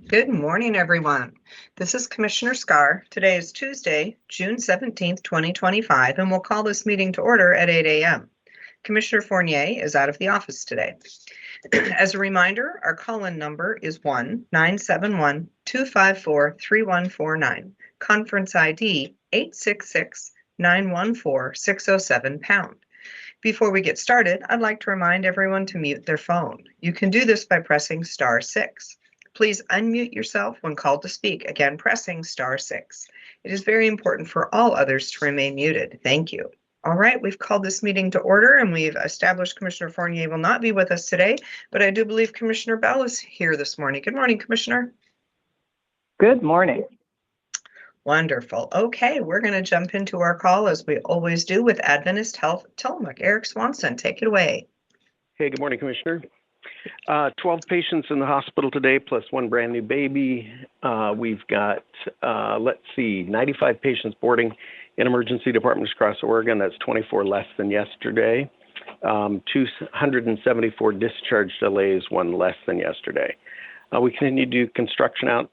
Good morning, everyone. This is Commissioner Scar. Today is Tuesday, June 17th, 2025, and we'll call this meeting to order at 8 a.m. Commissioner Fournier is out of the office today. As a reminder, our call-in number is 1-971-254-3149, conference ID 866-914-607#. Before we get started, I'd like to remind everyone to mute their phone. You can do this by pressing *6. Please unmute yourself when called to speak, again pressing *6. It is very important for all others to remain muted. Thank you. All right, we've called this meeting to order and we've established Commissioner Fournier will not be with us today, but I do believe Commissioner Bell is here this morning. Good morning, Commissioner. Good morning. Wonderful. Okay, we're going to jump into our call as we always do with Adventist Health Tillamook. Eric Swanson, take it away. Hey, good morning, Commissioner. 12 patients in the hospital today, plus one brand new baby. We've got, 95 patients boarding in emergency departments across Oregon. That's 24 less than yesterday. 274 discharge delays, one less than yesterday. We continue to do construction out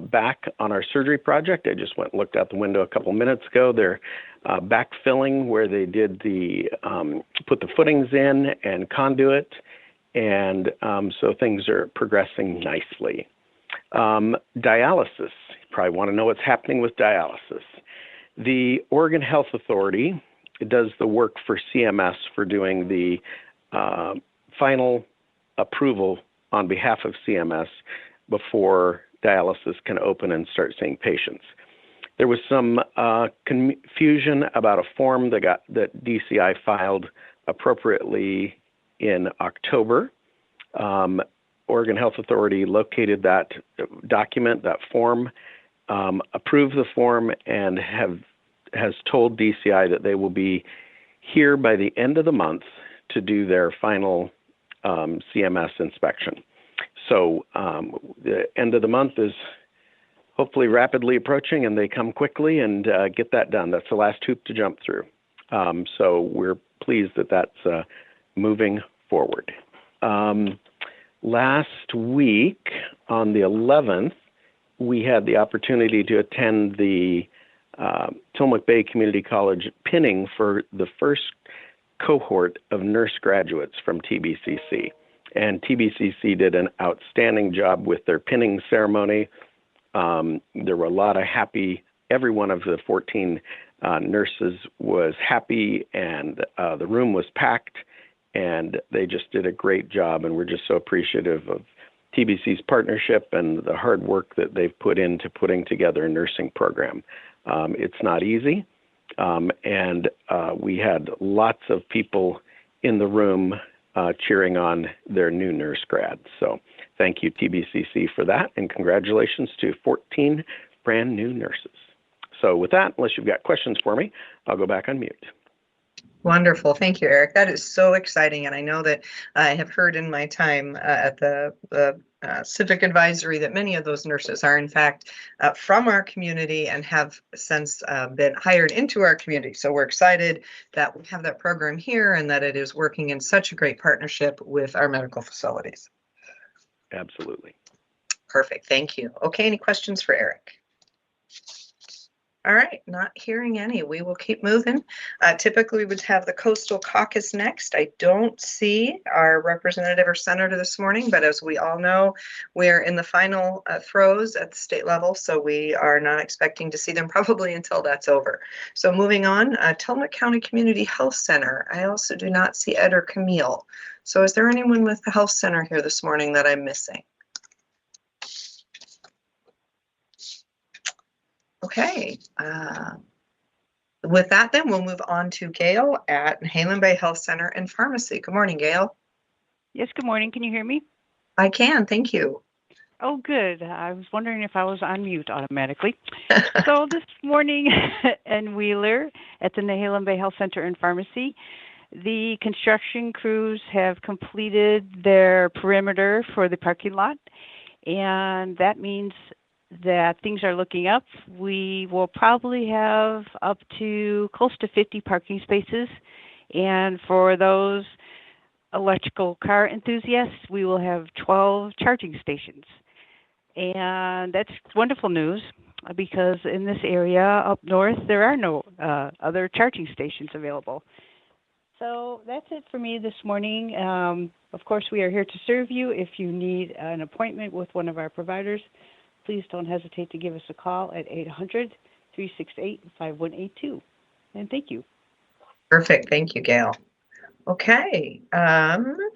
back on our surgery project. I just went and looked out the window a couple minutes ago. They're backfilling where they did put the footings in and conduit. And so things are progressing nicely. Dialysis, you probably want to know what's happening with dialysis. The Oregon Health Authority does the work for CMS for doing the final approval on behalf of CMS before dialysis can open and start seeing patients. There was some confusion about a form that DCI filed appropriately in October. Oregon Health Authority located that document, that form, approved the form, and has told DCI that they will be here by the end of the month to do their final CMS inspection. So the end of the month is hopefully rapidly approaching, and they come quickly and get that done. That's the last hoop to jump through. So we're pleased that that's moving forward. Last week, on the 11th, we had the opportunity to attend the Tillamook Bay Community College pinning for the first cohort of nurse graduates from TBCC. And TBCC did an outstanding job with their pinning ceremony. There were a lot of every one of the 14 nurses was happy, and the room was packed, and they just did a great job. And we're just so appreciative of TBC's partnership and the hard work that they've put into putting together a nursing program. It's not easy. And we had lots of people in the room cheering on their new nurse grads. So thank you, TBCC, for that, and congratulations to 14 brand new nurses. So with that, unless you've got questions for me, I'll go back on mute. Wonderful. Thank you, Eric. That is so exciting. And I know that I have heard in my time at the Civic Advisory that many of those nurses are, in fact, from our community and have since been hired into our community. So we're excited that we have that program here and that it is working in such a great partnership with our medical facilities. Absolutely. Perfect. Thank you. Okay. Any questions for Eric? All right, not hearing any. We will keep moving. Typically, we would have the Coastal Caucus next. I don't see our representative or senator this morning, but as we all know, we're in the final throes at the state level, so we are not expecting to see them probably until that's over. So moving on, Tillamook County Community Health Center. I also do not see Ed or Camille. So is there anyone with the health center here this morning that I'm missing? Okay, with that then we'll move on to Gail at Halem Bay Health Center and Pharmacy. Good morning, Gail. Yes, good morning. Can you hear me? I can, thank you. Oh, good. I was wondering if I was on mute automatically. So this morning in Wheeler at the Halem Bay Health Center and Pharmacy, the construction crews have completed their perimeter for the parking lot, and that means that things are looking up. We will probably have up to close to 50 parking spaces. And for those electrical car enthusiasts, we will have 12 charging stations. And that's wonderful news because in this area up north, there are no other charging stations available. So that's it for me this morning. Of course, we are here to serve you. If you need an appointment with one of our providers, please don't hesitate to give us a call at 800-368-5182. And thank you. Perfect. Thank you, Gail. Okay,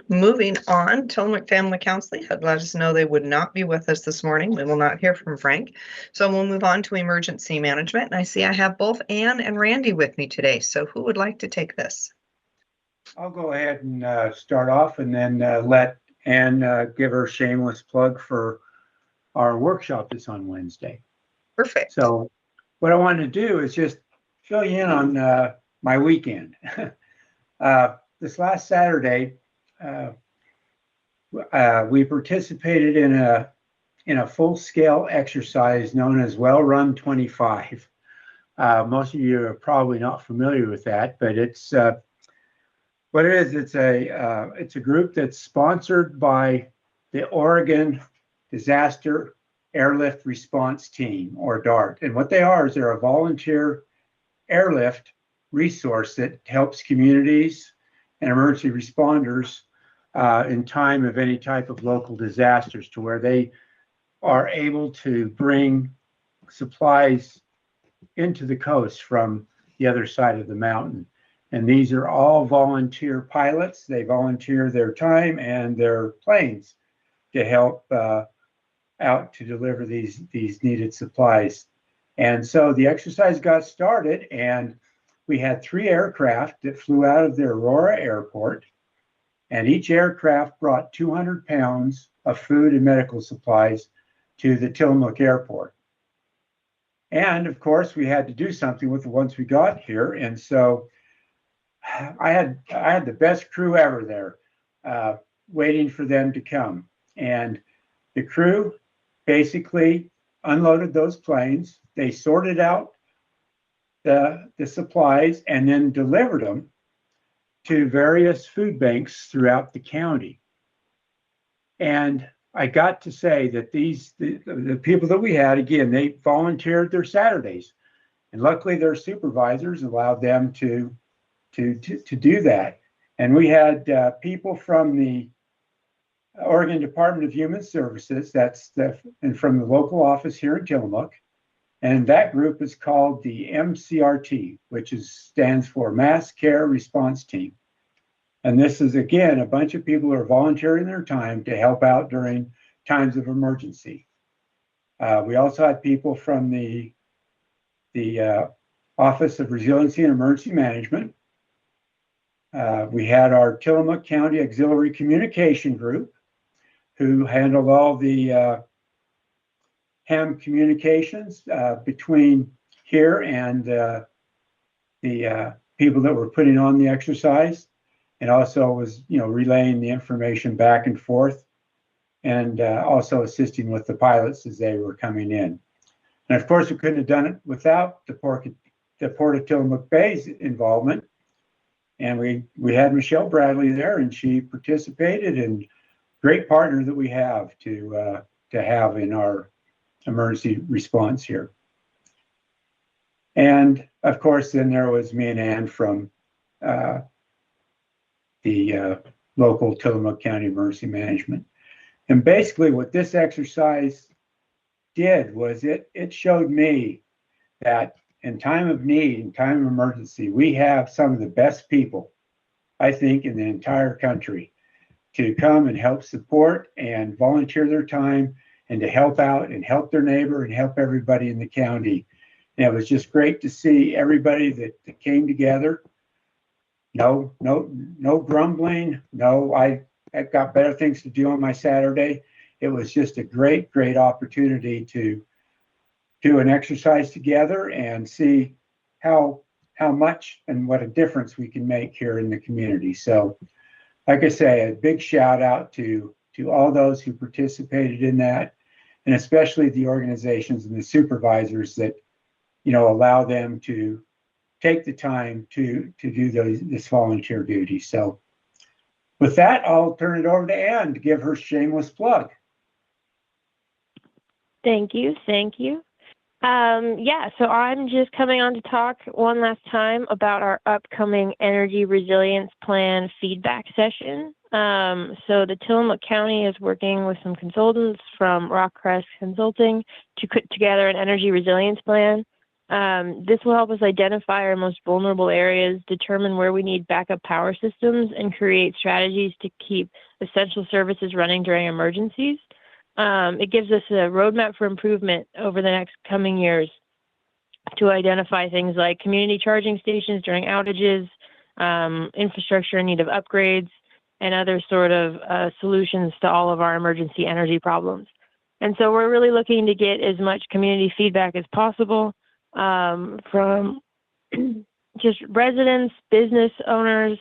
moving on, Tillamook Family Counseling had let us know they would not be with us this morning. We will not hear from Frank. So we'll move on to emergency management. And I see I have both Ann and Randy with me today. So who would like to take this? I'll go ahead and start off and then let Ann give her shameless plug for our workshop that's on Wednesday. Perfect. So what I wanted to do is just fill you in on my weekend. This last Saturday, we participated in a full-scale exercise known as Well Run 25. Most of you are probably not familiar with that, but it's what it is. It's a group that's sponsored by the Oregon Disaster Airlift Response Team, or DART. And what they are is they're a volunteer airlift resource that helps communities and emergency responders in time of any type of local disasters, to where they are able to bring supplies into the coast from the other side of the mountain. And these are all volunteer pilots. They volunteer their time and their planes to help out to deliver these needed supplies. And so the exercise got started, and we had 3 aircraft that flew out of the Aurora Airport, and each aircraft brought 200 pounds of food and medical supplies to the Tillamook Airport. And of course, we had to do something with the ones we got here. And so I had the best crew ever there, waiting for them to come. And the crew basically unloaded those planes. They sorted out the supplies and then delivered them to various food banks throughout the county. And I got to say that the people that we had, again, they volunteered their Saturdays, and luckily their supervisors allowed them to do that. And we had people from the Oregon Department of Human Services, and from the local office here in Tillamook. And that group is called the MCRT, which stands for Mass Care Response Team. And this is, again, a bunch of people who are volunteering their time to help out during times of emergency. We also had people from the Office of Resiliency and Emergency Management. We had our Tillamook County Auxiliary Communication Group, who handled all the ham communications between here and the people that were putting on the exercise, and also was relaying the information back and forth, and also assisting with the pilots as they were coming in. And of course, we couldn't have done it without the Port of Tillamook Bay's involvement. And we had Michelle Bradley there, and she participated, and great partner that we have to have in our emergency response here. And of course, then there was me and Ann from the local Tillamook County Emergency Management. And basically what this exercise did was it showed me that in time of need, in time of emergency, we have some of the best people, I think, in the entire country to come and help support and volunteer their time and to help out and help their neighbor and help everybody in the county. And it was just great to see everybody that came together. No grumbling. No, I've got better things to do on my Saturday. It was just a great opportunity to do an exercise together and see how much and what a difference we can make here in the community. So, like I say, a big shout out to all those who participated in that, and especially the organizations and the supervisors that allow them to take the time to do this volunteer duty. So with that, I'll turn it over to Ann to give her shameless plug. Thank you. Thank you. Yeah, so I'm just coming on to talk one last time about our upcoming Energy Resilience Plan feedback session. So the Tillamook County is working with some consultants from Rockcrest Consulting to put together an energy resilience plan. This will help us identify our most vulnerable areas, determine where we need backup power systems, and create strategies to keep essential services running during emergencies. It gives us a roadmap for improvement over the next coming years to identify things like community charging stations during outages, infrastructure in need of upgrades, and other sort of solutions to all of our emergency energy problems. And so we're really looking to get as much community feedback as possible from just residents, business owners,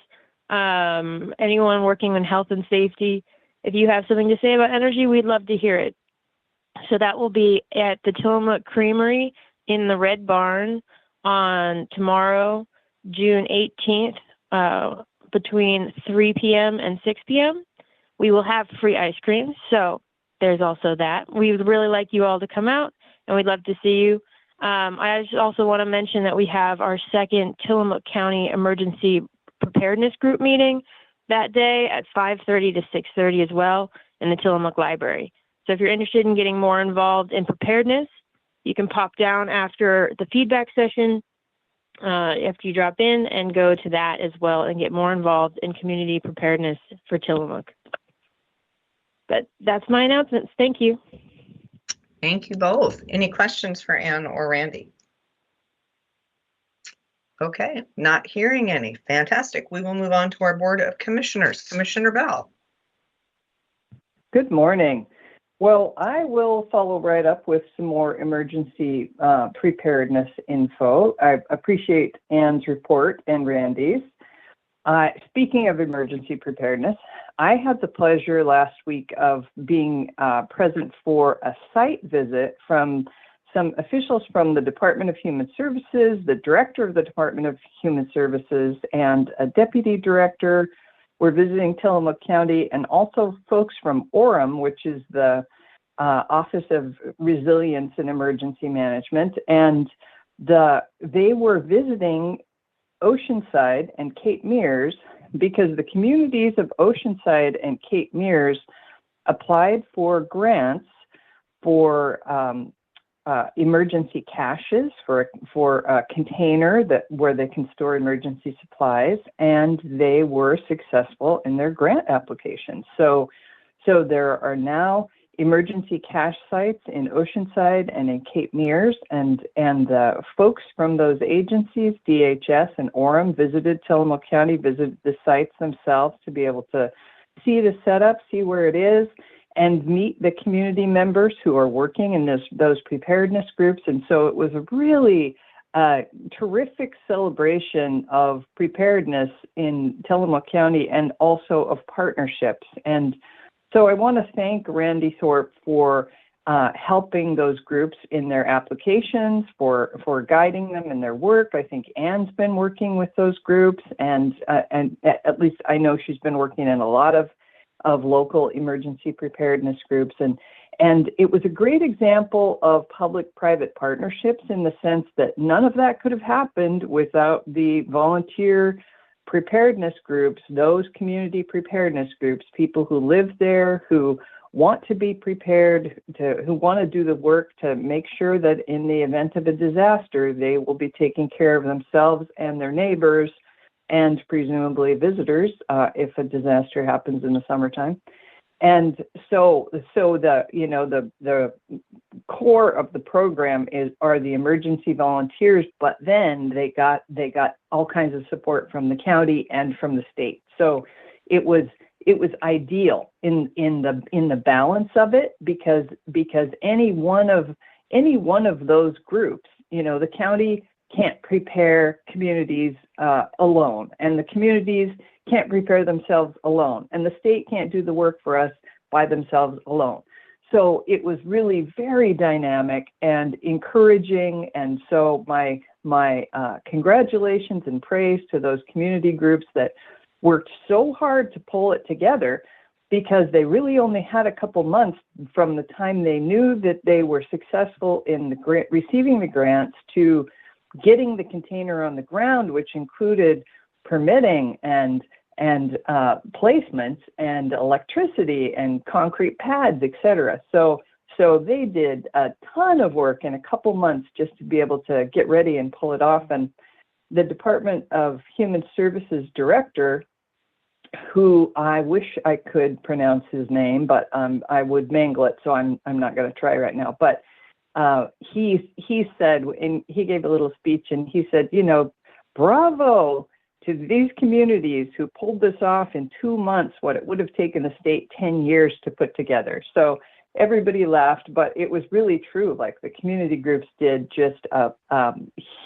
anyone working in health and safety. If you have something to say about energy, we'd love to hear it. So that will be at the Tillamook Creamery in the Red Barn on tomorrow, June 18th, between 3 p.m. and 6 p.m. We will have free ice cream, so there's also that. We would really like you all to come out, and we'd love to see you. I just also want to mention that we have our second Tillamook County Emergency Preparedness Group meeting that day at 5:30 to 6:30 as well in the Tillamook Library. So if you're interested in getting more involved in preparedness, you can pop down after the feedback session, after you drop in, and go to that as well and get more involved in community preparedness for Tillamook. But that's my announcements. Thank you. Thank you both. Any questions for Ann or Randy? Okay, not hearing any. Fantastic. We will move on to our Board of Commissioners. Commissioner Bell. Good morning. Well, I will follow right up with some more emergency preparedness info. I appreciate Ann's report and Randy's. Speaking of emergency preparedness, I had the pleasure last week of being present for a site visit from some officials from the Department of Human Services, the director of the Department of Human Services, and a deputy director. We're visiting Tillamook County, and also folks from OREM, which is the Office of Resilience and Emergency Management. And they were visiting Oceanside and Cape Mears because the communities of Oceanside and Cape Mears applied for grants for emergency caches, for a container where they can store emergency supplies, and they were successful in their grant application. So there are now emergency cache sites in Oceanside and in Cape Mears, and folks from those agencies, DHS and OREM, visited Tillamook County, visited the sites themselves to be able to see the setup, see where it is, and meet the community members who are working in those preparedness groups. And so it was a really terrific celebration of preparedness in Tillamook County and also of partnerships. And so I want to thank Randy Thorpe for helping those groups in their applications, for guiding them in their work. I think Ann's been working with those groups, and at least I know she's been working in a lot of local emergency preparedness groups. And it was a great example of public-private partnerships in the sense that none of that could have happened without the volunteer preparedness groups, those community preparedness groups, people who live there, who want to be prepared, who want to do the work to make sure that in the event of a disaster, they will be taking care of themselves and their neighbors and presumably visitors if a disaster happens in the summertime. And so the core of the program are the emergency volunteers, but then they got all kinds of support from the county and from the state. So it was ideal in the balance of it, because any one of those groups, the county can't prepare communities alone, and the communities can't prepare themselves alone, and the state can't do the work for us by themselves alone. So it was really very dynamic and encouraging. And so my congratulations and praise to those community groups that worked so hard to pull it together. because they really only had a couple months from the time they knew that they were successful in the receiving the grants to getting the container on the ground, which included permitting and placements and electricity and concrete pads, etc. So they did a ton of work in a couple months just to be able to get ready and pull it off. And the Department of Human Services director, who I wish I could pronounce his name, but I would mangle it, so I'm not going to try right now. But he said, and he gave a little speech, and he said, bravo to these communities who pulled this off in 2 months, what it would have taken the state 10 years to put together. So everybody laughed, but it was really true. Like, the community groups did just a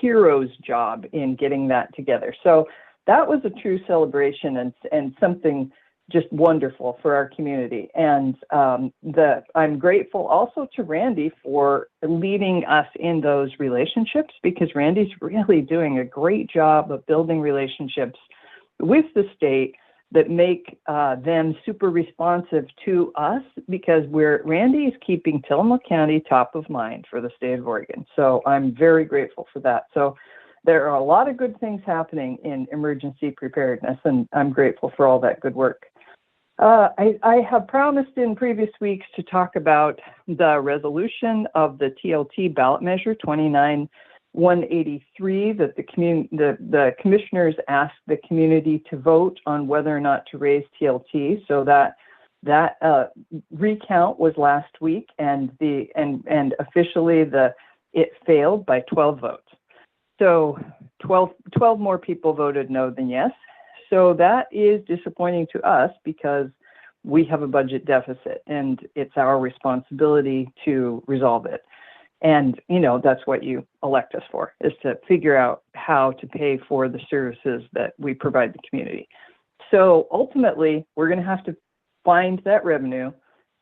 hero's job in getting that together. So that was a true celebration and something just wonderful for our community. And I'm grateful also to Randy for leading us in those relationships, because Randy's really doing a great job of building relationships with the state that make them super responsive to us, because Randy is keeping Tillamook County top of mind for the state of Oregon. So I'm very grateful for that. So there are a lot of good things happening in emergency preparedness, and I'm grateful for all that good work. I have promised in previous weeks to talk about the resolution of the TLT ballot measure 29-183 that the commissioners asked the community to vote on whether or not to raise TLT. So that recount was last week, and officially it failed by 12 votes. So 12 more people voted no than yes. So that is disappointing to us, because we have a budget deficit and it's our responsibility to resolve it. And, that's what you elect us for, is to figure out how to pay for the services that we provide the community. So ultimately, we're going to have to find that revenue.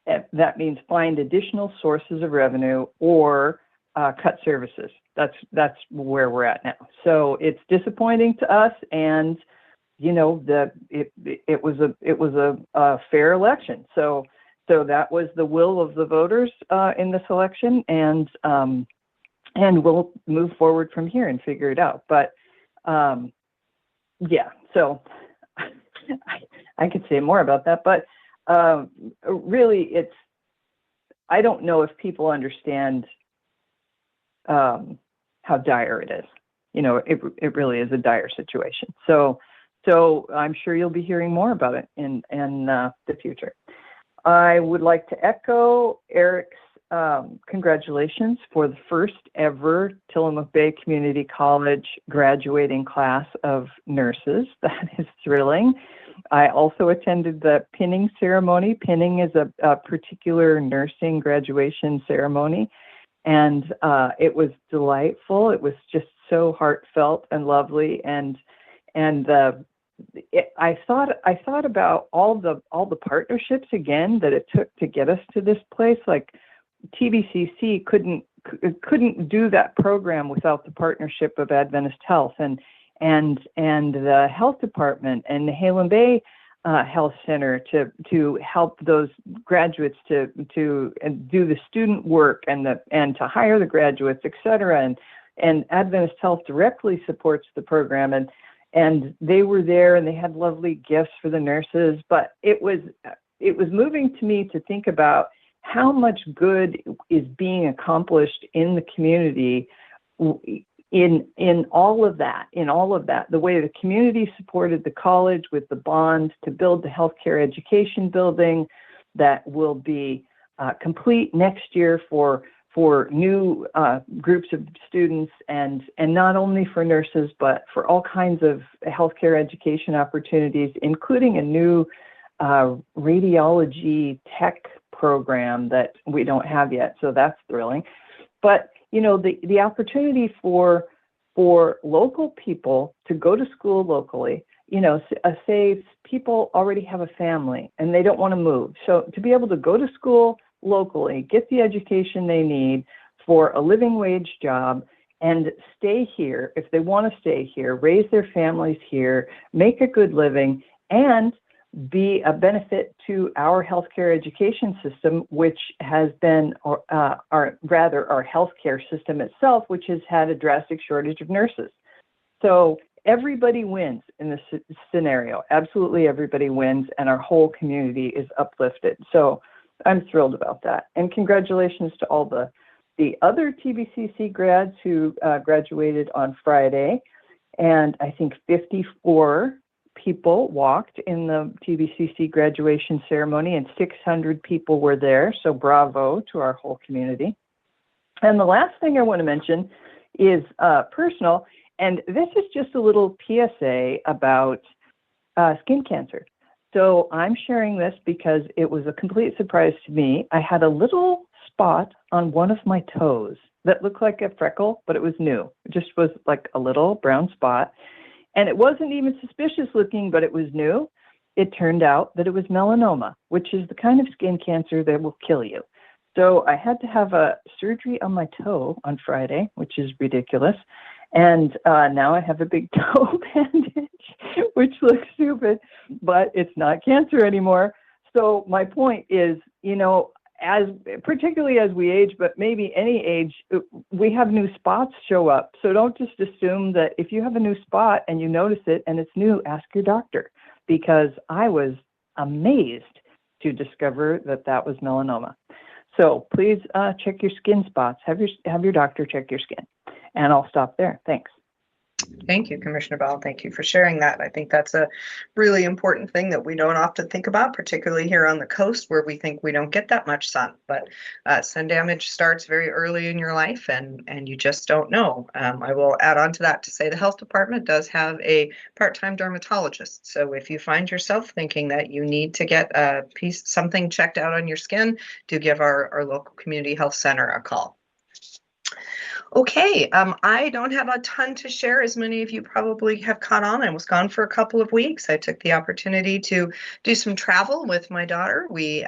That means find additional sources of revenue or cut services. That's where we're at now. So it's disappointing to us, and it was a fair election. So that was the will of the voters in this election, and we'll move forward from here and figure it out. But yeah, so I could say more about that, but really, I don't know if people understand how dire it is. It really is a dire situation. So I'm sure you'll be hearing more about it in the future. I would like to echo Eric's congratulations for the first ever Tillamook Bay Community College graduating class of nurses. That is thrilling. I also attended the pinning ceremony. Pinning is a particular nursing graduation ceremony, and it was delightful. It was just so heartfelt and lovely, and I thought about all the partnerships again that it took to get us to this place. Like, TVCC couldn't do that program without the partnership of Adventist Health and the health department and the Nehalem Bay Health Center to help those graduates to do the student work and to hire the graduates, et cetera. And Adventist Health directly supports the program, and they were there, and they had lovely gifts for the nurses. But it was moving to me to think about how much good is being accomplished in the community in all of that, the way the community supported the college with the bond to build the healthcare education building that will be complete next year for new groups of students, and not only for nurses, but for all kinds of healthcare education opportunities, including a new radiology tech program that we don't have yet. So that's thrilling. But the opportunity for local people to go to school locally, say people already have a family and they don't want to move. So to be able to go to school locally, get the education they need for a living wage job, and stay here if they want to stay here, raise their families here, make a good living, and be a benefit to our healthcare education system, which has been, or rather our healthcare system itself, which has had a drastic shortage of nurses. So everybody wins in this scenario. Absolutely everybody wins, and our whole community is uplifted. So I'm thrilled about that. And congratulations to all the other TVCC grads who graduated on Friday. And I think 54 people walked in the TVCC graduation ceremony, and 600 people were there. So bravo to our whole community. And the last thing I want to mention is personal, and this is just a little PSA about skin cancer. So I'm sharing this because it was a complete surprise to me. I had a little spot on one of my toes that looked like a freckle, but it was new. It just was like a little brown spot. And it wasn't even suspicious looking, but it was new. It turned out that it was melanoma, which is the kind of skin cancer that will kill you. So I had to have a surgery on my toe on Friday, which is ridiculous. And now I have a big toe bandage, which looks stupid, but it's not cancer anymore. So my point is, you know, particularly as we age, but maybe any age, we have new spots show up. So don't just assume that if you have a new spot and you notice it and it's new, ask your doctor, because I was amazed to discover that that was melanoma. So please check your skin spots. Have your doctor check your skin. And I'll stop there. Thanks. Thank you, Commissioner Bell. Thank you for sharing that. I think that's a really important thing that we don't often think about, particularly here on the coast where we think we don't get that much sun. But sun damage starts very early in your life, and you just don't know. I will add on to that to say the health department does have a part-time dermatologist. So if you find yourself thinking that you need to get something checked out on your skin, do give our local community health center a call. Okay, I don't have a ton to share, as many of you probably have caught on. I was gone for a couple of weeks. I took the opportunity to do some travel with my daughter. We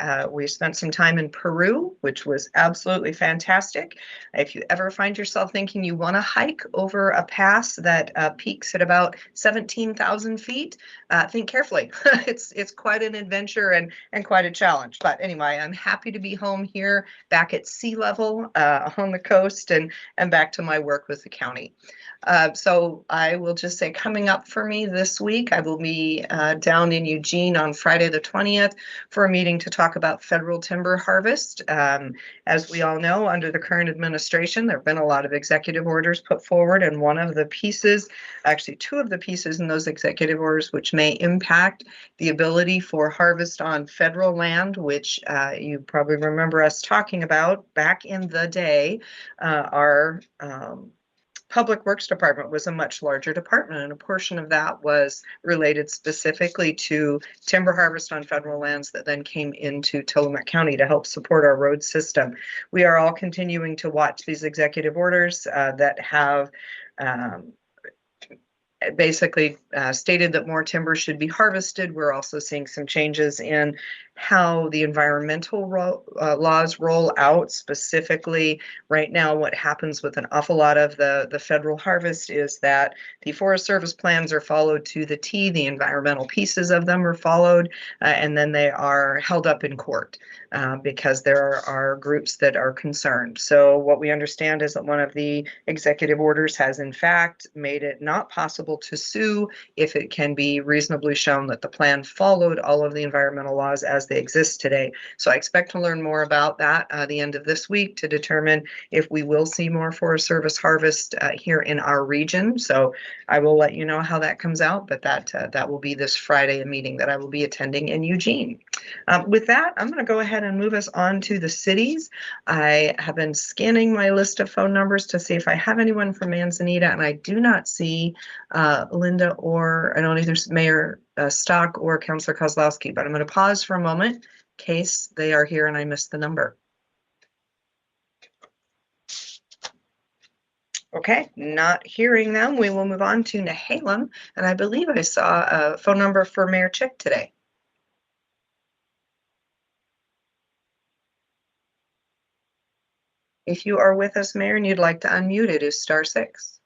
spent some time in Peru, which was absolutely fantastic. If you ever find yourself thinking you want to hike over a pass that peaks at about 17,000 feet, think carefully. It's quite an adventure and quite a challenge. But anyway, I'm happy to be home here, back at sea level on the coast, and back to my work with the county. So I will just say, coming up for me this week, I will be down in Eugene on Friday the 20th for a meeting to talk about federal timber harvest. As we all know, under the current administration, there have been a lot of executive orders put forward, and one of the pieces, actually two of the pieces in those executive orders, which may impact the ability for harvest on federal land, which you probably remember us talking about back in the day, our Public Works Department was a much larger department, and a portion of that was related specifically to timber harvest on federal lands that then came into Tillamook County to help support our road system. We are all continuing to watch these executive orders that have basically stated that more timber should be harvested. We're also seeing some changes in how the environmental laws roll out. Specifically, right now, what happens with an awful lot of the federal harvest is that the Forest Service plans are followed to the T, the environmental pieces of them are followed, and then they are held up in court because there are groups that are concerned. So what we understand is that one of the executive orders has in fact made it not possible to sue if it can be reasonably shown that the plan followed all of the environmental laws as they exist today. So I expect to learn more about that the end of this week to determine if we will see more Forest Service harvest here in our region. So I will let you know how that comes out, but that will be this Friday, a meeting that I will be attending in Eugene. With that, I'm going to go ahead and move us on to the cities. I have been scanning my list of phone numbers to see if I have anyone from Manzanita, and I do not see Linda, or I don't either Mayor Stock or Councilor Kozlowski, but I'm going to pause for a moment in case they are here and I missed the number. Okay, not hearing them. We will move on to Nehalem, and I believe I saw a phone number for Mayor Chick today. If you are with us, Mayor, and you'd like to unmute, it is *6.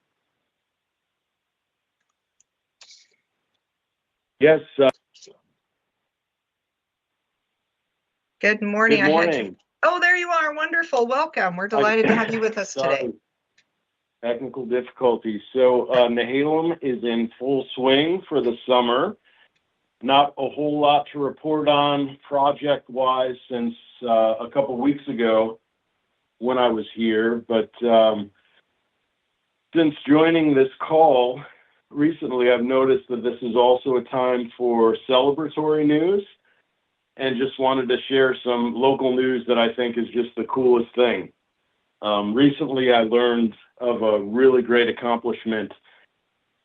Yes. Good morning. Good I had you. morning. Oh, there you are. Wonderful. Welcome. We're delighted to have you with us today. Sorry. Technical difficulties. So Nehalem is in full swing for the summer. Not a whole lot to report on project-wise since a couple weeks ago when I was here, but since joining this call recently, I've noticed that this is also a time for celebratory news, and just wanted to share some local news that I think is just the coolest thing. Recently, I learned of a really great accomplishment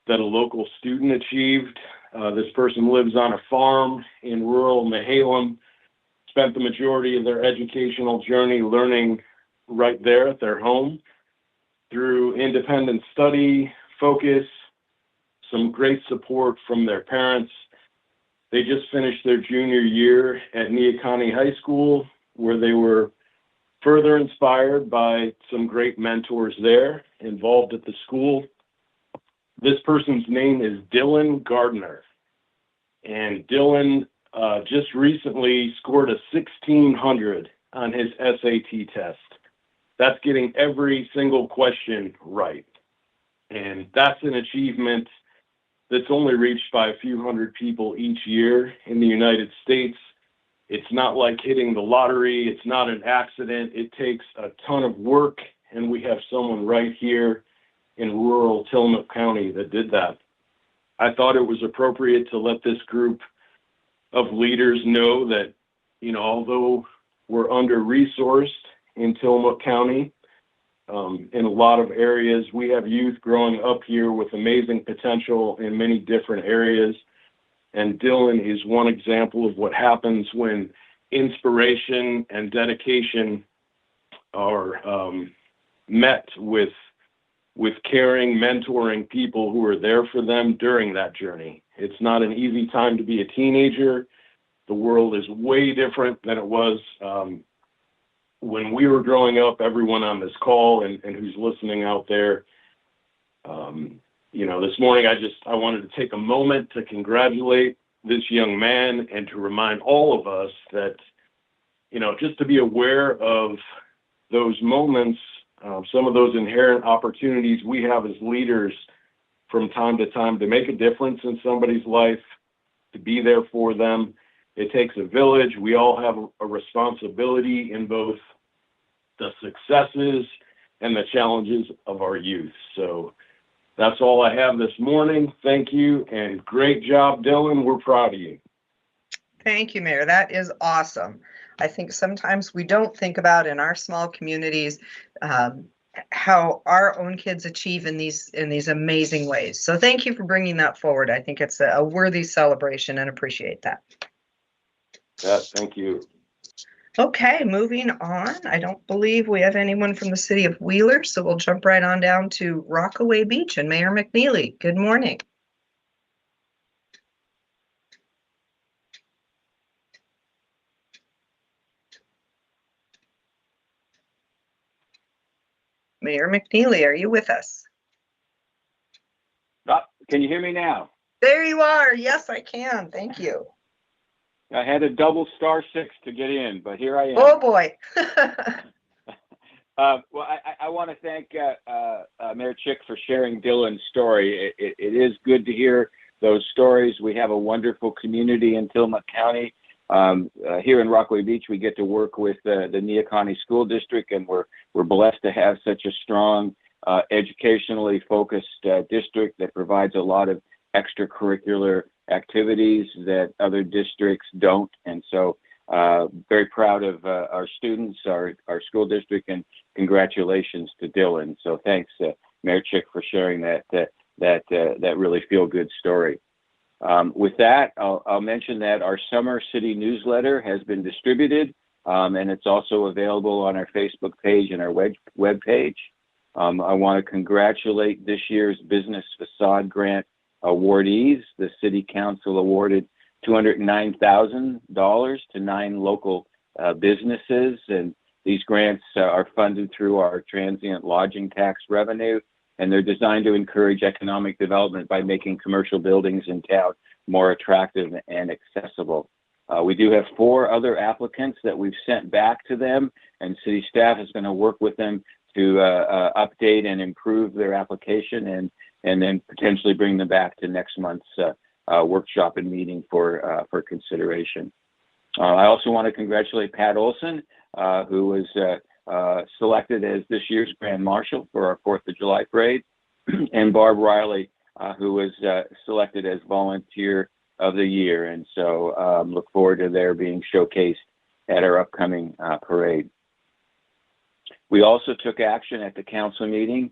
that a local student achieved. This person lives on a farm in rural Nehalem, spent the majority of their educational journey learning right there at their home through independent study, focus, some great support from their parents. They just finished their junior year at Neahkahnie High School, where they were further inspired by some great mentors there involved at the school. This person's name is Dylan Gardner. And Dylan just recently scored a 1600 on his SAT test. That's getting every single question right. And that's an achievement that's only reached by a few hundred people each year in the United States. It's not like hitting the lottery. It's not an accident. It takes a ton of work, and we have someone right here in rural Tillamook County that did that. I thought it was appropriate to let this group of leaders know that, you know, although we're under-resourced in Tillamook County, in a lot of areas, we have youth growing up here with amazing potential in many different areas. And Dylan is one example of what happens when inspiration and dedication are met with caring, mentoring people who are there for them during that journey. It's not an easy time to be a teenager. The world is way different than it was when we were growing up. Everyone on this call and who's listening out there, you know, this morning I wanted to take a moment to congratulate this young man and to remind all of us that, you know, just to be aware of those moments, some of those inherent opportunities we have as leaders from time to time to make a difference in somebody's life, to be there for them. It takes a village. We all have a responsibility in both the successes and the challenges of our youth. So that's all I have this morning. Thank you, and great job, Dylan. We're proud of you. Thank you, Mayor. That is awesome. I think sometimes we don't think about in our small communities how our own kids achieve in these amazing ways. So thank you for bringing that forward. I think it's a worthy celebration and appreciate that. Yeah, thank you. Okay, moving on. I don't believe we have anyone from the city of Wheeler, so we'll jump right on down to Rockaway Beach and Mayor McNeely. Good morning. Mayor McNeely, are you with us? Can you hear me now? There you are. Yes, I can. Thank you. I had a double *6 to get in, but here I am. Oh boy. Well, I want to thank Mayor Chick for sharing Dylan's story. It is good to hear those stories. We have a wonderful community in Tillamook County. Here in Rockaway Beach, we get to work with the Neahkahnie School District, and we're blessed to have such a strong, educationally focused district that provides a lot of extracurricular activities that other districts don't. And so very proud of our students, our school district, and congratulations to Dylan. So thanks, Mayor Chick, for sharing that really feel-good story. With that, I'll mention that our summer city newsletter has been distributed, and it's also available on our Facebook page and our web page. I want to congratulate this year's Business Facade Grant awardees. The City Council awarded $209,000 to 9 local businesses, and these grants are funded through our transient lodging tax revenue, and they're designed to encourage economic development by making commercial buildings in town more attractive and accessible. We do have 4 other applicants that we've sent back to them, and city staff is going to work with them to update and improve their application, and then potentially bring them back to next month's workshop and meeting for consideration. I also want to congratulate Pat Olson, who was selected as this year's Grand Marshal for our 4th of July parade, and Barb Riley, who was selected as Volunteer of the Year. And so look forward to their being showcased at our upcoming parade. We also took action at the council meeting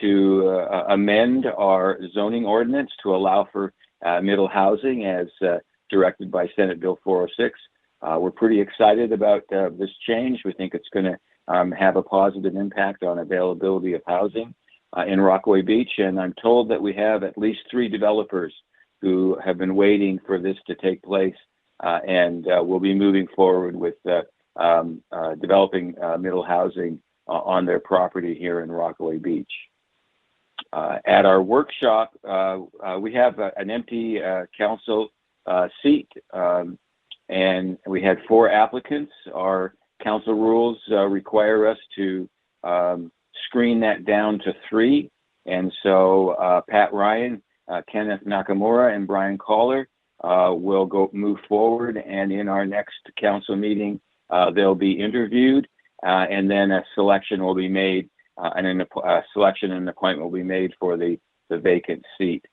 to amend our zoning ordinance to allow for middle housing as directed by Senate Bill 406. We're pretty excited about this change. We think it's going to have a positive impact on availability of housing in Rockaway Beach. And I'm told that we have at least 3 developers who have been waiting for this to take place, and will be moving forward with developing middle housing on their property here in Rockaway Beach. At our workshop, we have an empty council seat, and we had 4 applicants. Our council rules require us to screen that down to 3. And so Pat Ryan, Kenneth Nakamura, and Brian Collar will move forward, and in our next council meeting, they'll be interviewed, and then a selection will be made, and a selection and appointment will be made for the vacant seat.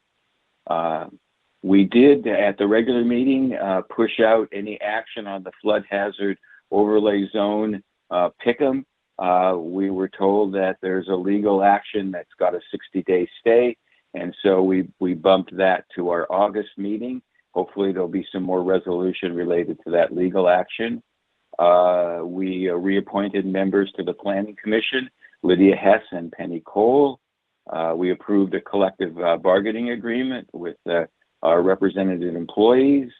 We did, at the regular meeting, push out any action on the flood hazard overlay zone pick'em. We were told that there's a legal action that's got a 60-day stay, and so we bumped that to our August meeting. Hopefully there'll be some more resolution related to that legal action. We reappointed members to the Planning Commission, Lydia Hess and Penny Cole. We approved a collective bargaining agreement with our represented employees.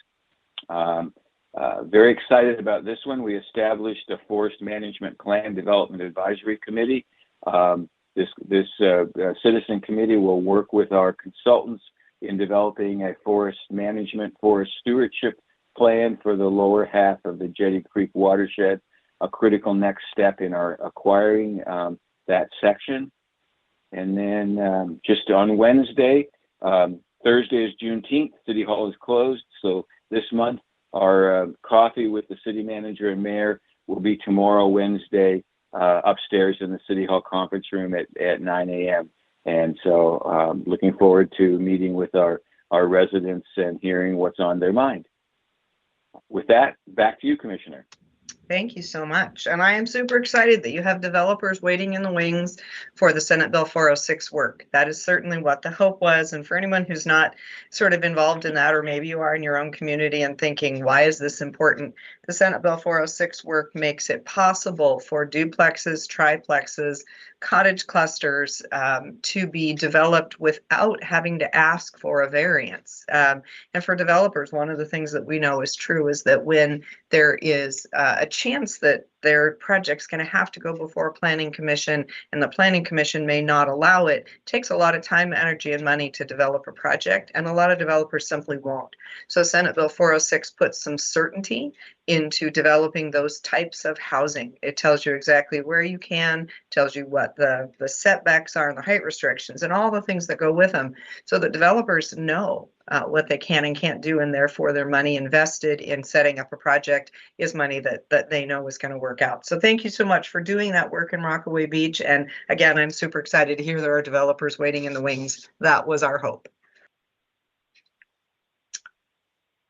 Very excited about this one. We established a Forest Management Plan Development Advisory Committee. This citizen committee will work with our consultants in developing a forest management, forest stewardship plan for the lower half of the Jetty Creek watershed, a critical next step in our acquiring that section. And then just on Wednesday, Thursday is Juneteenth, City Hall is closed. So this month, our coffee with the city manager and mayor will be tomorrow, Wednesday, upstairs in the City Hall conference room at 9 a.m. And so looking forward to meeting with our residents and hearing what's on their mind. With that, back to you, Commissioner. Thank you so much. And I am super excited that you have developers waiting in the wings for the Senate Bill 406 work. That is certainly what the hope was. And for anyone who's not sort of involved in that, or maybe you are in your own community and thinking, why is this important? The Senate Bill 406 work makes it possible for duplexes, triplexes, cottage clusters to be developed without having to ask for a variance. And for developers, one of the things that we know is true is that when there is a chance that their project's going to have to go before a planning commission and the planning commission may not allow it, it takes a lot of time, energy, and money to develop a project, and a lot of developers simply won't. So Senate Bill 406 puts some certainty into developing those types of housing. It tells you exactly where you can, tells you what the setbacks are and the height restrictions and all the things that go with them, so that developers know what they can and can't do, and therefore their money invested in setting up a project is money that they know is going to work out. So thank you so much for doing that work in Rockaway Beach. And again, I'm super excited to hear there are developers waiting in the wings. That was our hope.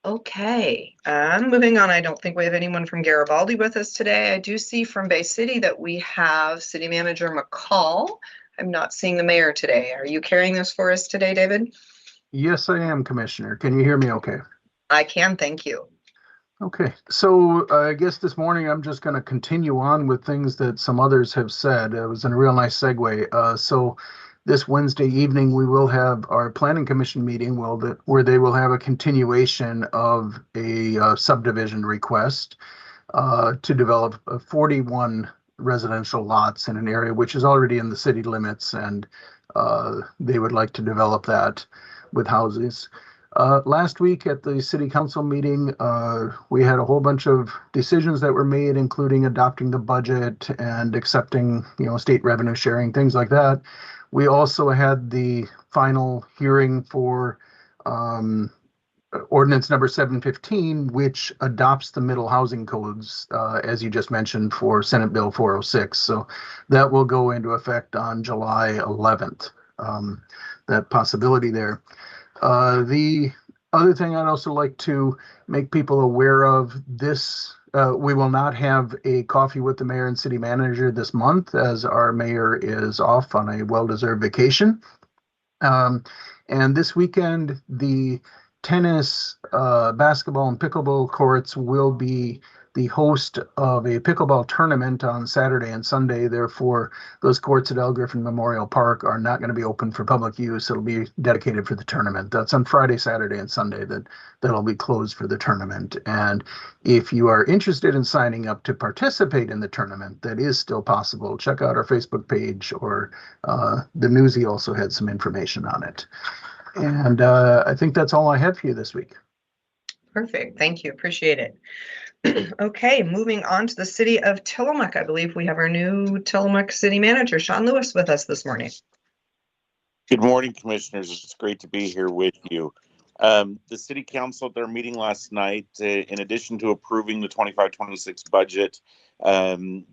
Okay, moving on. I don't think we have anyone from Garibaldi with us today. I do see from Bay City that we have City Manager McCall. I'm not seeing the mayor today. Are you carrying this for us today, David? Yes, I am, Commissioner. Can you hear me okay? I can, thank you. Okay, so I guess this morning I'm just going to continue on with things that some others have said. It was a real nice segue. So this Wednesday evening, we will have our Planning Commission meeting where they will have a continuation of a subdivision request to develop 41 residential lots in an area which is already in the city limits, and they would like to develop that with houses. Last week at the city council meeting, we had a whole bunch of decisions that were made, including adopting the budget and accepting, state revenue sharing, things like that. We also had the final hearing for ordinance number 715, which adopts the middle housing codes, as you just mentioned, for Senate Bill 406. So that will go into effect on July 11th. That possibility there. The other thing I'd also like to make people aware of this, we will not have a coffee with the mayor and city manager this month, as our mayor is off on a well-deserved vacation. And this weekend, the tennis, basketball, and pickleball courts will be the host of a pickleball tournament on Saturday and Sunday. Therefore, those courts at Al Griffin Memorial Park are not going to be open for public use. It'll be dedicated for the tournament. That's on Friday, Saturday, and Sunday that'll be closed for the tournament. And if you are interested in signing up to participate in the tournament, that is still possible. Check out our Facebook page, or the Newsy also had some information on it. And I think that's all I have for you this week. Perfect. Thank you. Appreciate it. Okay, moving on to the city of Tillamook. I believe we have our new Tillamook city manager, Sean Lewis, with us this morning. Good morning, commissioners. It's great to be here with you. The city council at their meeting last night, in addition to approving the 25-26 budget,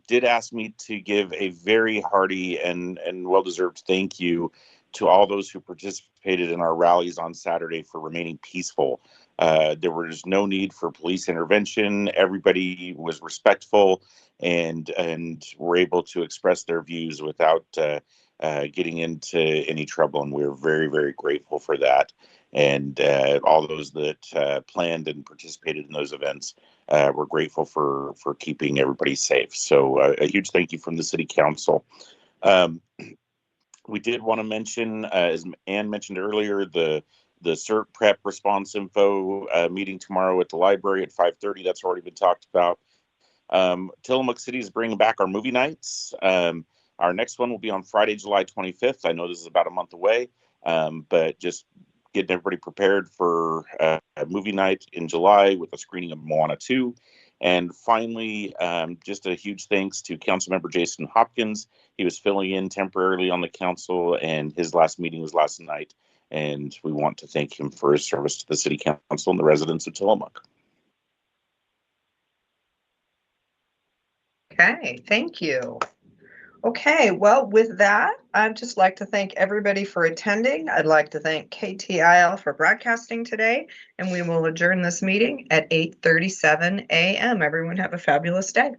did ask me to give a very hearty and well-deserved thank you to all those who participated in our rallies on Saturday for remaining peaceful. There was no need for police intervention. Everybody was respectful and were able to express their views without getting into any trouble. And we're very, very grateful for that. And all those that planned and participated in those events, we're grateful for keeping everybody safe. So a huge thank you from the city council. We did want to mention, as Ann mentioned earlier, the CERT prep response info meeting tomorrow at the library at 5:30. That's already been talked about. Tillamook City is bringing back our movie nights. Our next one will be on Friday, July 25th. I know this is about a month away, but just getting everybody prepared for a movie night in July with a screening of Moana 2. And finally, just a huge thanks to Councilmember Jason Hopkins. He was filling in temporarily on the council, and his last meeting was last night. And we want to thank him for his service to the city council and the residents of Tillamook. Okay, thank you. Okay, well, with that, I'd just like to thank everybody for attending. I'd like to thank KTIL for broadcasting today, and we will adjourn this meeting at 8:37 a.m. Everyone have a fabulous day.